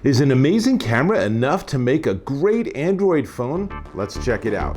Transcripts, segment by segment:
Is an amazing camera enough to make a great Android phone? Let's check it out.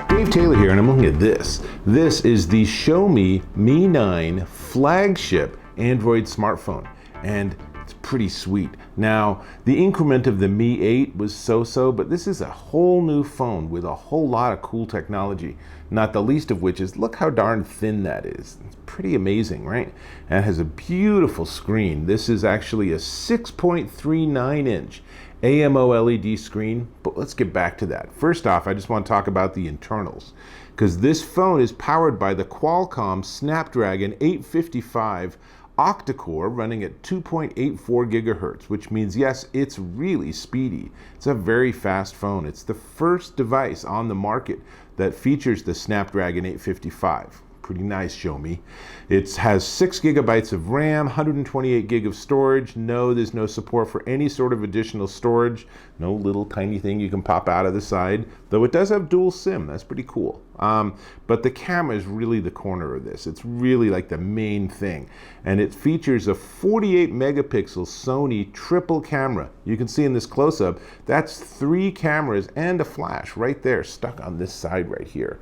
Dave Taylor here, and I'm looking at this. This is the Xiaomi Mi 9 flagship Android smartphone, and it's pretty sweet. Now, the increment of the Mi 8 was so-so, but this is a whole new phone with a whole lot of cool technology, not the least of which is look how darn thin that is. It's pretty amazing, right? And it has a beautiful screen. This is actually a 6.39-inch AMO LED screen, but let's get back to that. First off, I just want to talk about the internals, because this phone is powered by the Qualcomm Snapdragon 855 octa-core running at 2.84 gigahertz, which means yes, it's really speedy. It's a very fast phone. It's the first device on the market that features the Snapdragon 855. Pretty nice, Xiaomi. It has 6 gigabytes of RAM, 128 gig of storage. No, there's no support for any sort of additional storage. No little tiny thing you can pop out of the side, though it does have dual SIM. That's pretty cool. But the camera is really the corner of this. It's really like the main thing. And it features a 48 megapixel Sony triple camera. You can see in this close-up, that's 3 cameras and a flash right there stuck on this side right here.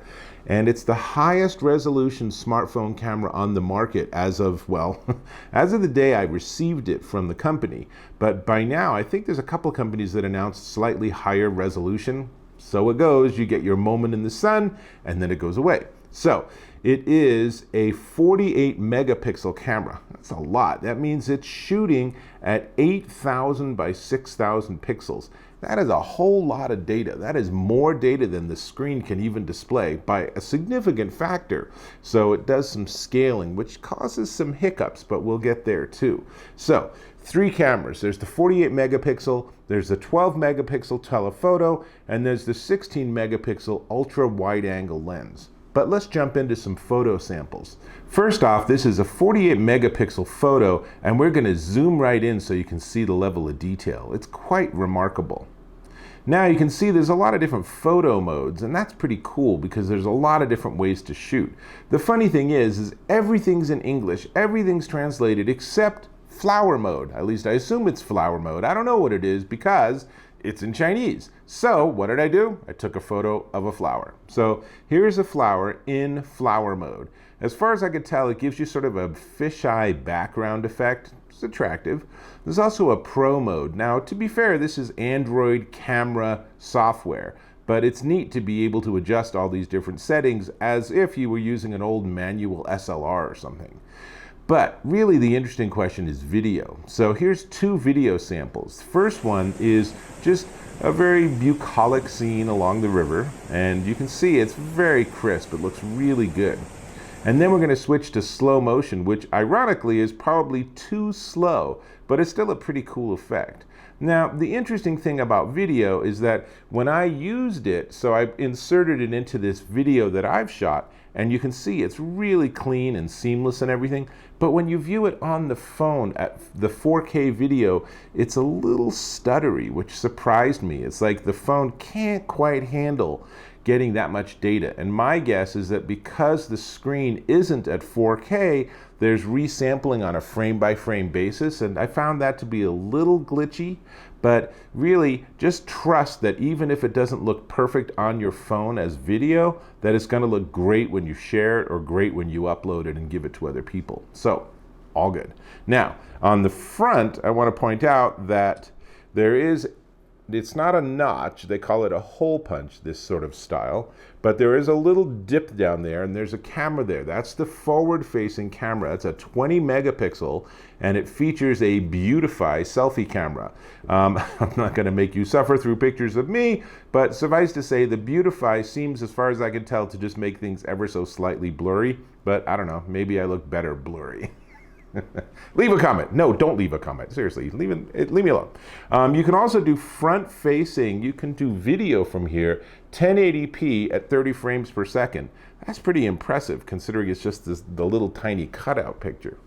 And it's the highest resolution smartphone camera on the market as of, well, as of the day I received it from the company. But by now, I think there's a couple companies that announced slightly higher resolution. So it goes, you get your moment in the sun, and then it goes away. So it is a 48 megapixel camera. That's a lot. That means it's shooting at 8,000 by 6,000 pixels. That is a whole lot of data. That is more data than the screen can even display by a significant factor. So it does some scaling, which causes some hiccups, but we'll get there too. So 3 cameras. There's the 48 megapixel, there's the 12 megapixel telephoto, and there's the 16 megapixel ultra wide angle lens. But let's jump into some photo samples. First off, this is a 48 megapixel photo, and we're going to zoom right in so you can see the level of detail. It's quite remarkable. Now you can see there's a lot of different photo modes, and that's pretty cool because there's a lot of different ways to shoot. The funny thing is everything's in English, everything's translated except flower mode. At least I assume it's flower mode. I don't know what it is because it's in Chinese. So what did I do? I took a photo of a flower. So here's a flower in flower mode. As far as I could tell, it gives you sort of a fisheye background effect. It's attractive. There's also a pro mode. Now, to be fair, this is Android camera software, but it's neat to be able to adjust all these different settings as if you were using an old manual SLR or something. But really the interesting question is video. So here's 2 video samples. The first one is just a very bucolic scene along the river, and you can see it's very crisp. It looks really good. And then we're going to switch to slow motion, which ironically is probably too slow, but it's still a pretty cool effect. Now, the interesting thing about video is that when I used it, so I inserted it into this video that I've shot, and you can see it's really clean and seamless and everything, but when you view it on the phone at the 4K video, it's a little stuttery, which surprised me. It's like the phone can't quite handle getting that much data. And my guess is that because the screen isn't at 4K, there's resampling on a frame-by-frame basis, and I found that to be a little glitchy, but really just trust that even if it doesn't look perfect on your phone as video, that it's gonna look great when you share it or great when you upload it and give it to other people. So, all good. Now, on the front, I wanna point out that it's not a notch, they call it a hole punch, this sort of style, but there is a little dip down there and there's a camera there. That's the forward-facing camera. It's a 20 megapixel and it features a Beautify selfie camera. I'm not gonna make you suffer through pictures of me, but suffice to say the Beautify seems, as far as I can tell, to just make things ever so slightly blurry, but I don't know, maybe I look better blurry. Leave a comment. No, don't leave a comment. Seriously, leave me alone. You can also do front-facing. You can do video from here, 1080p at 30 frames per second. That's pretty impressive considering it's just the little tiny cutout picture.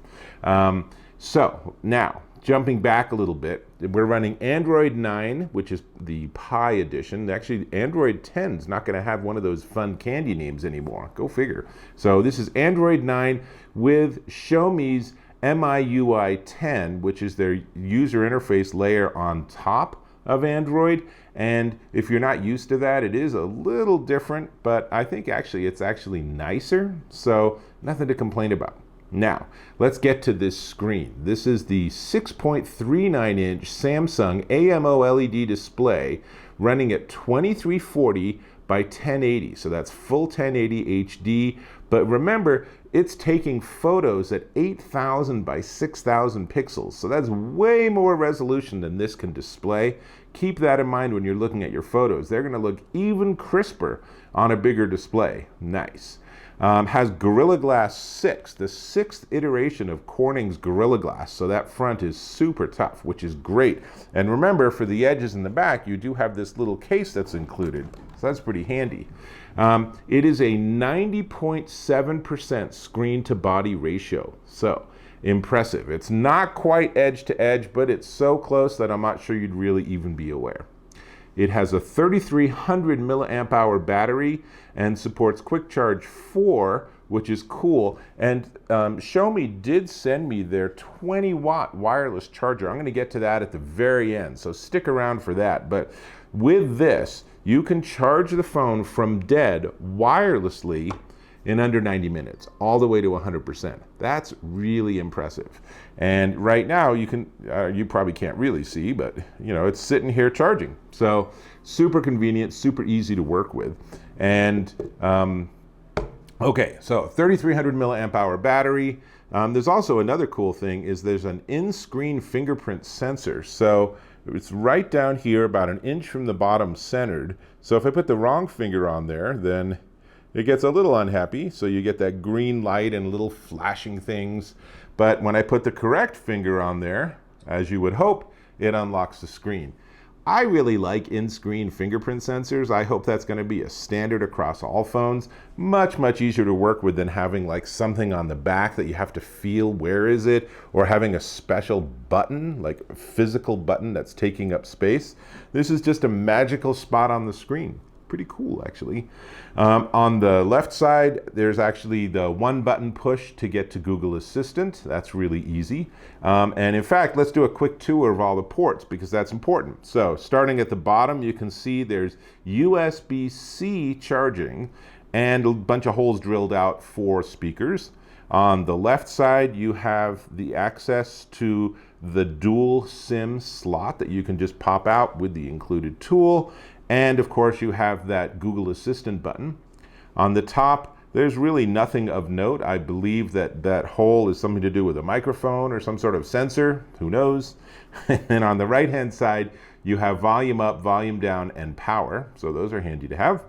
So now, jumping back a little bit, we're running Android 9, which is the Pi edition. Actually, Android 10 is not going to have one of those fun candy names anymore. Go figure. So this is Android 9 with Xiaomi's MIUI 10, which is their user interface layer on top of Android. And if you're not used to that, it is a little different, but I think actually it's actually nicer. So nothing to complain about. Now, let's get to this screen. This is the 6.39-inch Samsung AMO LED display running at 2340 by 1080. So that's full 1080 HD. But remember, it's taking photos at 8,000 by 6,000 pixels. So that's way more resolution than this can display. Keep that in mind when you're looking at your photos. They're going to look even crisper on a bigger display. Nice. Has Gorilla Glass 6, the 6th iteration of Corning's Gorilla Glass. So that front is super tough, which is great. And remember, for the edges in the back, you do have this little case that's included. So that's pretty handy. It is a 90.7% screen to body ratio. So impressive. It's not quite edge to edge, but it's so close that I'm not sure you'd really even be aware. It has a 3300 milliamp hour battery and supports Quick Charge 4, which is cool. And Xiaomi did send me their 20-watt wireless charger. I'm going to get to that at the very end, so stick around for that. But with this, you can charge the phone from dead wirelessly in under 90 minutes, all the way to 100%. That's really impressive. And right now, you can, you probably can't really see, but you know, it's sitting here charging. So super convenient, super easy to work with. And okay, so 3300 milliamp hour battery. There's also another cool thing is there's an in-screen fingerprint sensor. So it's right down here, about 1 inch from the bottom centered. So if I put the wrong finger on there, then it gets a little unhappy, so you get that green light and little flashing things. But when I put the correct finger on there, as you would hope, it unlocks the screen. I really like in-screen fingerprint sensors. I hope that's going to be a standard across all phones. Much, much easier to work with than having like something on the back that you have to feel where is it, or having a special button, like a physical button that's taking up space. This is just a magical spot on the screen. Pretty cool, actually. On the left side, there's actually the one button push to get to Google Assistant. That's really easy. And in fact, let's do a quick tour of all the ports because that's important. So starting at the bottom, you can see there's USB-C charging and a bunch of holes drilled out for speakers. On the left side, you have the access to the dual SIM slot that you can just pop out with the included tool. And of course, you have that Google Assistant button. On the top, there's really nothing of note. I believe that that hole is something to do with a microphone or some sort of sensor. Who knows? And then on the right-hand side, you have volume up, volume down, and power. So those are handy to have.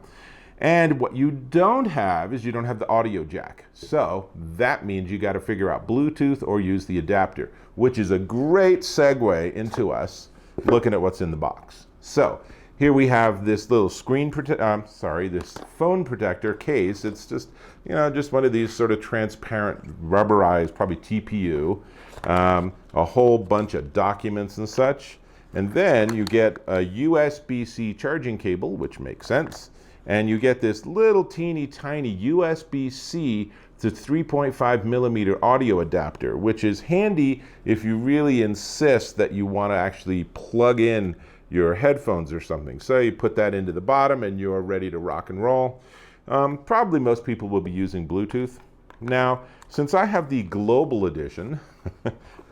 And what you don't have is you don't have the audio jack. So that means you got to figure out Bluetooth or use the adapter, which is a great segue into us looking at what's in the box. So here we have this little this phone protector case. It's just, you know, just one of these sort of transparent, rubberized, probably TPU, a whole bunch of documents and such. And then you get a USB-C charging cable, which makes sense. And you get this little teeny tiny USB-C to 3.5 millimeter audio adapter, which is handy if you really insist that you want to actually plug in your headphones or something. So you put that into the bottom and you're ready to rock and roll. Probably most people will be using Bluetooth. Now, since I have the global edition,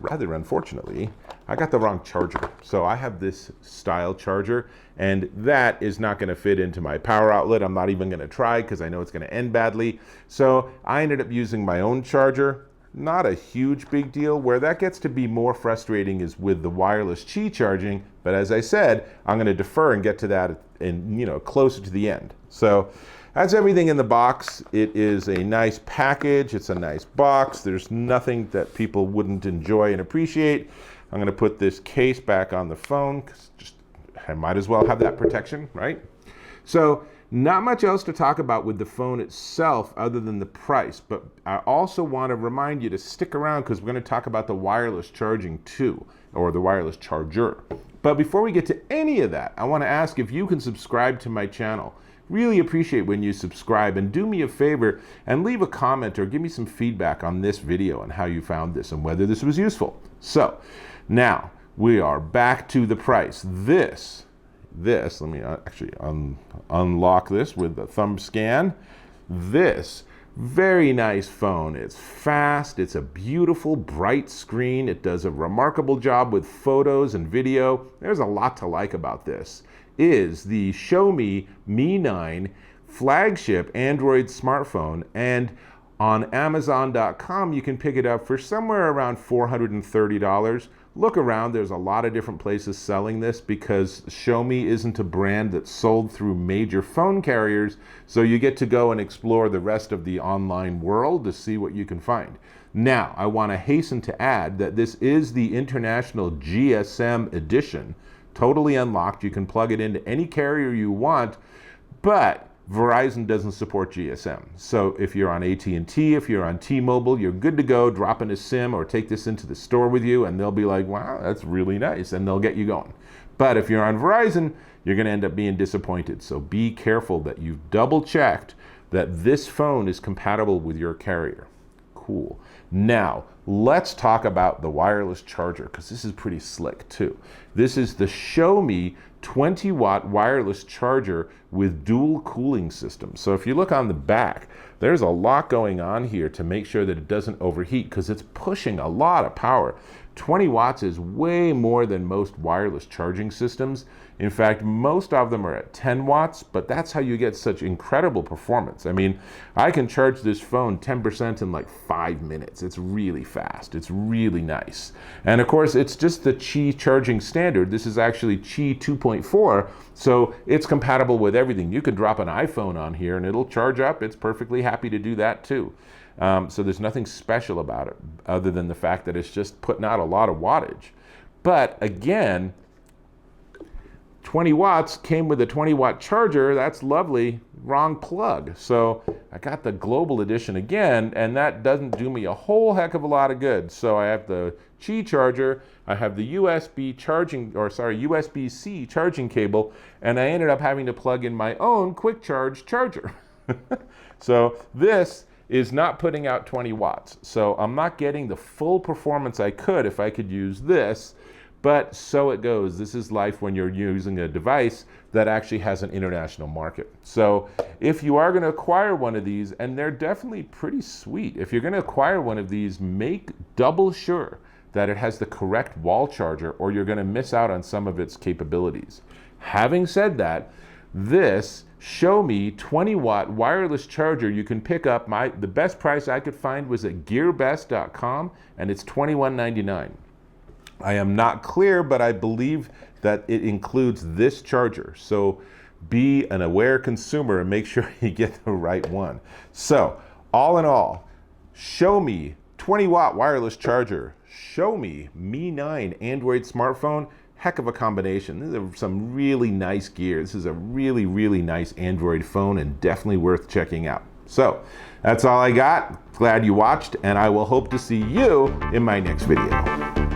rather unfortunately, I got the wrong charger. So I have this style charger and that is not gonna fit into my power outlet. I'm not even gonna try because I know it's gonna end badly. So I ended up using my own charger. Not a huge big deal. Where that gets to be more frustrating is with the wireless Qi charging, but as I said, I'm going to defer and get to that and, you know, closer to the end. So that's everything in the box. It is a nice package. It's a nice box. There's nothing that people wouldn't enjoy and appreciate. I'm going to put this case back on the phone because I might as well have that protection, right? So not much else to talk about with the phone itself other than the price, but I also want to remind you to stick around because we're going to talk about the wireless charging too, or the wireless charger. But before we get to any of that, I want to ask if you can subscribe to my channel. Really appreciate when you subscribe, and do me a favor and leave a comment or give me some feedback on this video and how you found this and whether this was useful. So now we are back to the price. This, let me actually unlock this with the thumb scan. This very nice phone. It's fast, it's a beautiful bright screen, it does a remarkable job with photos and video. There's a lot to like about this. Is the Xiaomi Mi 9 flagship Android smartphone, and on Amazon.com you can pick it up for somewhere around $430. Look around, there's a lot of different places selling this because Xiaomi isn't a brand that's sold through major phone carriers, so you get to go and explore the rest of the online world to see what you can find. Now, I want to hasten to add that this is the international GSM edition, totally unlocked. You can plug it into any carrier you want, but Verizon doesn't support GSM. So if you're on AT&T, if you're on T-Mobile, you're good to go. Drop in a SIM or take this into the store with you and they'll be like, wow, that's really nice, and they'll get you going. But if you're on Verizon, you're going to end up being disappointed. So be careful that you've double checked that this phone is compatible with your carrier. Cool. Now, let's talk about the wireless charger because this is pretty slick too. This is the Xiaomi 20-watt wireless charger with dual cooling system. So if you look on the back, there's a lot going on here to make sure that it doesn't overheat because it's pushing a lot of power. 20 watts is way more than most wireless charging systems. In fact, most of them are at 10 watts, but that's how you get such incredible performance. I mean, I can charge this phone 10% in like 5 minutes. It's really fast. It's really nice. And of course, it's just the Qi charging standard. This is actually Qi 2.4, so it's compatible with everything. You can drop an iPhone on here and it'll charge up. It's perfectly happy to do that too. So there's nothing special about it other than the fact that it's just putting out a lot of wattage. But again, 20 watts came with a 20-watt charger. That's lovely. Wrong plug. So I got the global edition again, and that doesn't do me a whole heck of a lot of good. So I have the Qi charger, I have the USB-C charging cable, and I ended up having to plug in my own quick charge charger. So this is not putting out 20 watts. So I'm not getting the full performance I could if I could use this, but so it goes. This is life when you're using a device that actually has an international market. So if you are going to acquire one of these, and they're definitely pretty sweet, if you're going to acquire one of these, make double sure that it has the correct wall charger or you're going to miss out on some of its capabilities. Having said that, this Xiaomi 20-watt wireless charger you can pick up. The best price I could find was at gearbest.com, and it's $21.99. I am not clear, but I believe that it includes this charger. So be an aware consumer and make sure you get the right one. So all in all, Xiaomi 20-watt wireless charger, Xiaomi Mi 9 Android smartphone, heck of a combination. These are some really nice gear. This is a really, really nice Android phone and definitely worth checking out. So that's all I got. Glad you watched, and I will hope to see you in my next video.